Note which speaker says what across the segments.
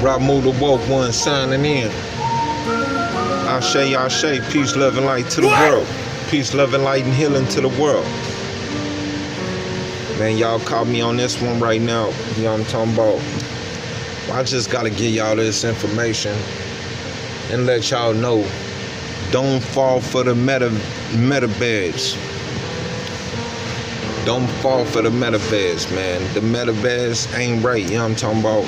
Speaker 1: Ramu the woke one signing in. Ashe, peace, love, and light to the world. Peace, love, and light and healing to the world. Man, y'all caught me on this one right now. You know what I'm talking about? Well, I just gotta give y'all this information and let y'all know. Don't fall for the meta beds. Don't fall for the meta beds, man. The meta beds ain't right. You know what I'm talking about?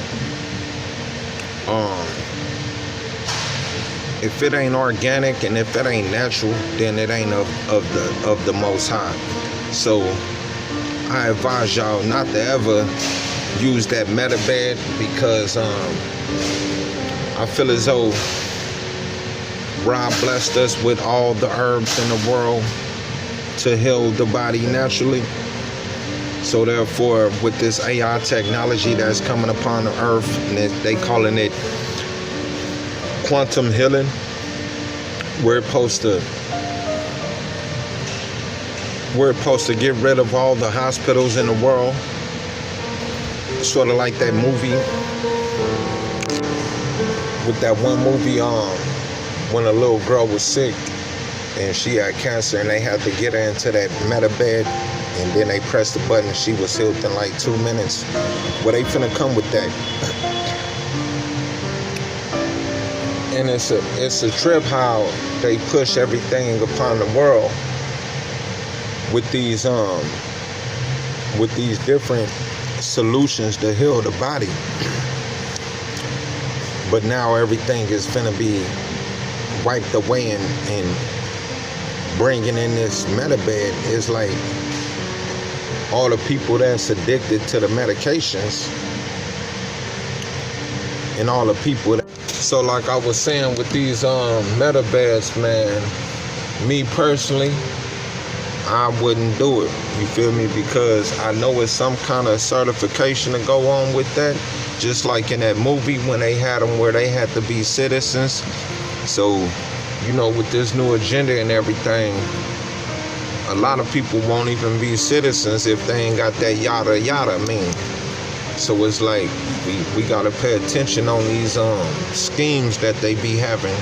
Speaker 1: If it ain't organic and if it ain't natural, then it ain't of the Most High. So I advise y'all not to ever use that meta bed because I feel as though Rob blessed us with all the herbs in the world to heal the body naturally. So therefore, with this AI technology that's coming upon the earth, and they calling it quantum healing, we're supposed to get rid of all the hospitals in the world. Sort of like that movie, with that one movie when a little girl was sick and she had cancer and they had to get her into that meta bed and then they pressed the button and she was healed in like 2 minutes. Well, they finna come with that. And it's a trip how they push everything upon the world with these different solutions to heal the body. But now everything is finna be wiped away and bringing in this metabed is like all the people that's addicted to the medications and all the people that, so like I was saying with these metabeds, man, me personally, I wouldn't do it, you feel me, because I know it's some kind of certification to go on with that, just like in that movie when they had them where they had to be citizens. So, you know, with this new agenda and everything, a lot of people won't even be citizens if they ain't got that yada yada mean. So it's like we gotta pay attention on these schemes that they be having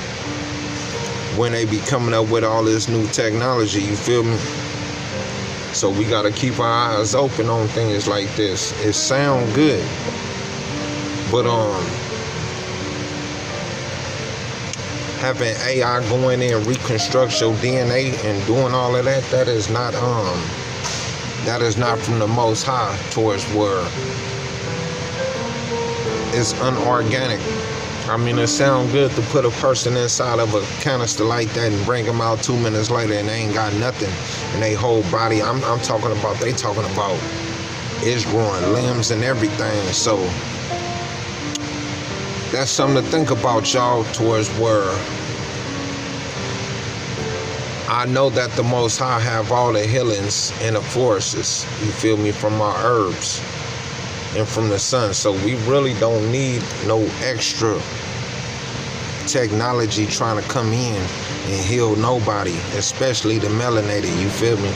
Speaker 1: when they be coming up with all this new technology, you feel me? So we gotta keep our eyes open on things like this. It sound good, but having AI going in and reconstruct your DNA and doing all of that, that is not from the Most High towards where it's unorganic. I mean, it sounds good to put a person inside of a canister like that and bring them out 2 minutes later and they ain't got nothing in their whole body. I'm talking about, they talking about it's growing limbs and everything. So that's something to think about, y'all, towards where I know that the Most High have all the healings in the forests, you feel me, from our herbs and from the sun. So we really don't need no extra technology trying to come in and heal nobody, especially the melanated, you feel me?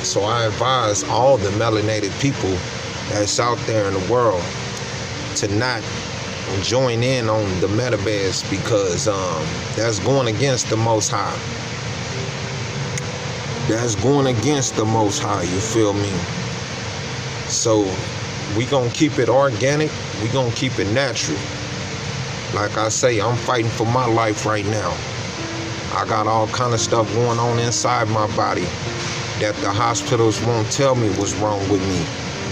Speaker 1: So I advise all the melanated people that's out there in the world to not join in on the metabeds because that's going against the Most High. That's going against the Most High, you feel me? So we gonna keep it organic, we gonna keep it natural. Like I say, I'm fighting for my life right now. I got all kind of stuff going on inside my body that the hospitals won't tell me what's wrong with me.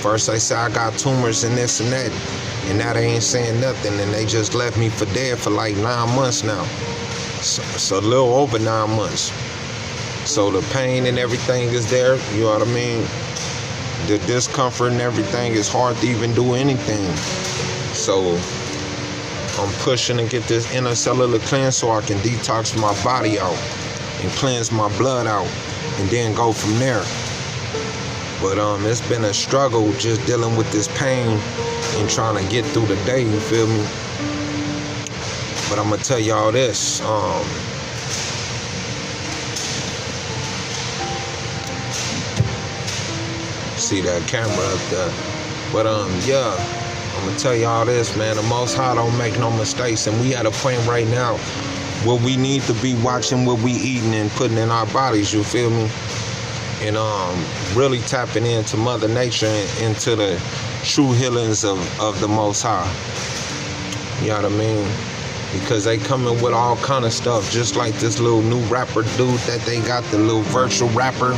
Speaker 1: First they say I got tumors and this and that, and now they ain't saying nothing, and they just left me for dead for like 9 months now. So a little over 9 months. So the pain and everything is there, you know what I mean? The discomfort and everything is hard to even do anything. So I'm pushing to get this intercellular cleanse so I can detox my body out and cleanse my blood out and then go from there. But it's been a struggle just dealing with this pain and trying to get through the day, you feel me? But I'm gonna tell y'all this, see that camera up there. But yeah, I'm I'm gonna tell y'all this, man. The Most High don't make no mistakes, and we at a point right now where we need to be watching what we eating and putting in our bodies. You feel me? And really tapping into Mother Nature and into the true healings of the Most High. You know what I mean? Because they coming with all kind of stuff, just like this little new rapper dude that they got, the little virtual rapper.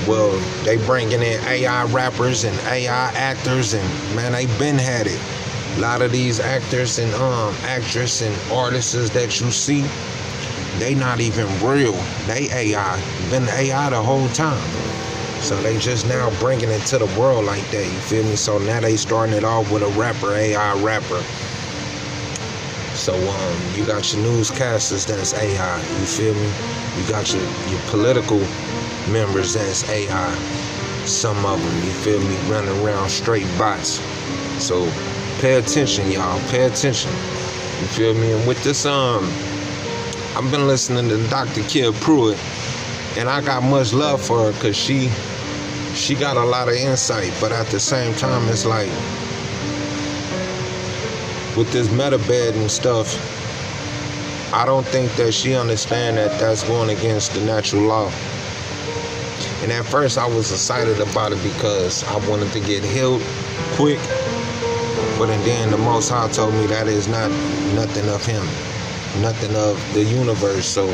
Speaker 1: Well, they bringing in AI rappers and AI actors, and man, they been had it. A lot of these actors and actresses and artists that you see, they not even real. They AI. Been AI the whole time. So they just now bringing it to the world like that, you feel me? So now they starting it off with a rapper, AI rapper. So you got your newscasters that's AI, you feel me? You got your political members that's AI. Some of them, you feel me, running around straight bots. So pay attention, y'all. Pay attention. You feel me? And with this, I've been listening to Dr. Kia Pruitt, and I got much love for her because she got a lot of insight. But at the same time, it's like, with this metabed and stuff, I don't think that she understand that that's going against the natural law. And at first I was excited about it because I wanted to get healed quick. But and then the Most High told me that is not nothing of him, nothing of the universe. So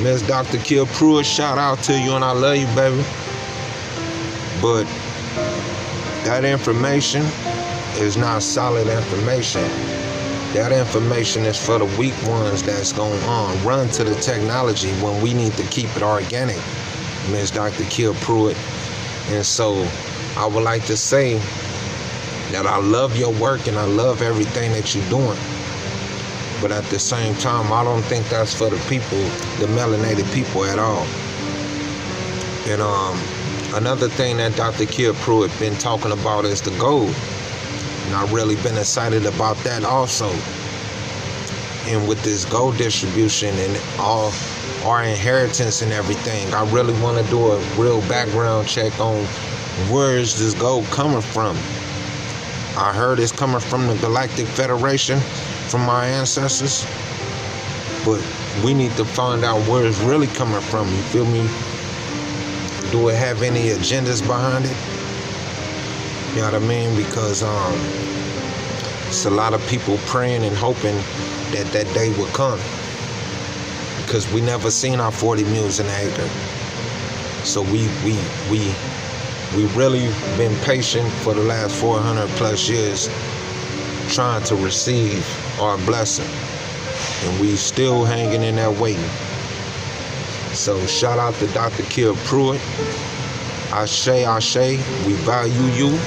Speaker 1: Miss Dr. Kia Pruitt, shout out to you, and I love you, baby. But that information is not solid information. That information is for the weak ones that's going to run to the technology when we need to keep it organic, Miss Dr. Kia Pruitt. And so I would like to say that I love your work and I love everything that you're doing. But at the same time, I don't think that's for the people, the melanated people at all. And another thing that Dr. Kia Pruitt been talking about is the gold. And I've really been excited about that also. And with this gold distribution and all our inheritance and everything, I really want to do a real background check on where is this gold coming from. I heard it's coming from the Galactic Federation, from our ancestors. But we need to find out where it's really coming from, you feel me? Do it have any agendas behind it? You know what I mean? Because it's a lot of people praying and hoping that that day will come. Because we never seen our 40 mules an acre. So we really been patient for the last 400 plus years trying to receive our blessing. And we still hanging in there waiting. So shout out to Dr. Kia Pruitt. Ashe, Ashe, we value you.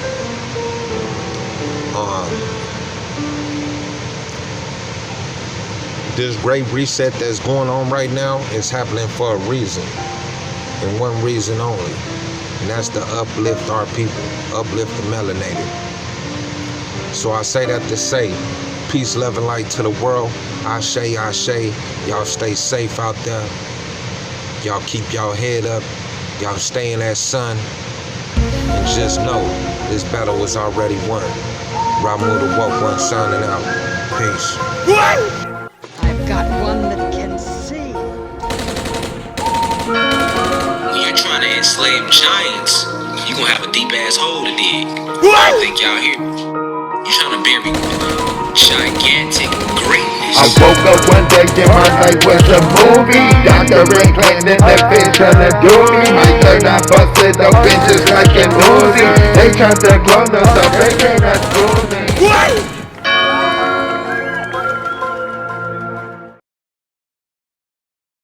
Speaker 1: This great reset that's going on right now is happening for a reason, and one reason only, and that's to uplift our people, uplift the melanated. So I say that to say, peace, love, and light to the world. Ashe, Ashe. Y'all stay safe out there. Y'all keep y'all head up. Y'all stay in that sun. And just know, this battle was already won. Ramu the Woke One signing out. Peace.
Speaker 2: I've got one that can see.
Speaker 3: When you're trying to enslave giants, you're gonna have a deep ass hole to dig. I don't think y'all hear. You're trying to bury gigantic greatness.
Speaker 4: I woke up one day and my life was a movie. Dr. Ray claimed that the bitch tryna do me. My third I busted open just like an Uzi. They tried to clone us up, they cannot fool me.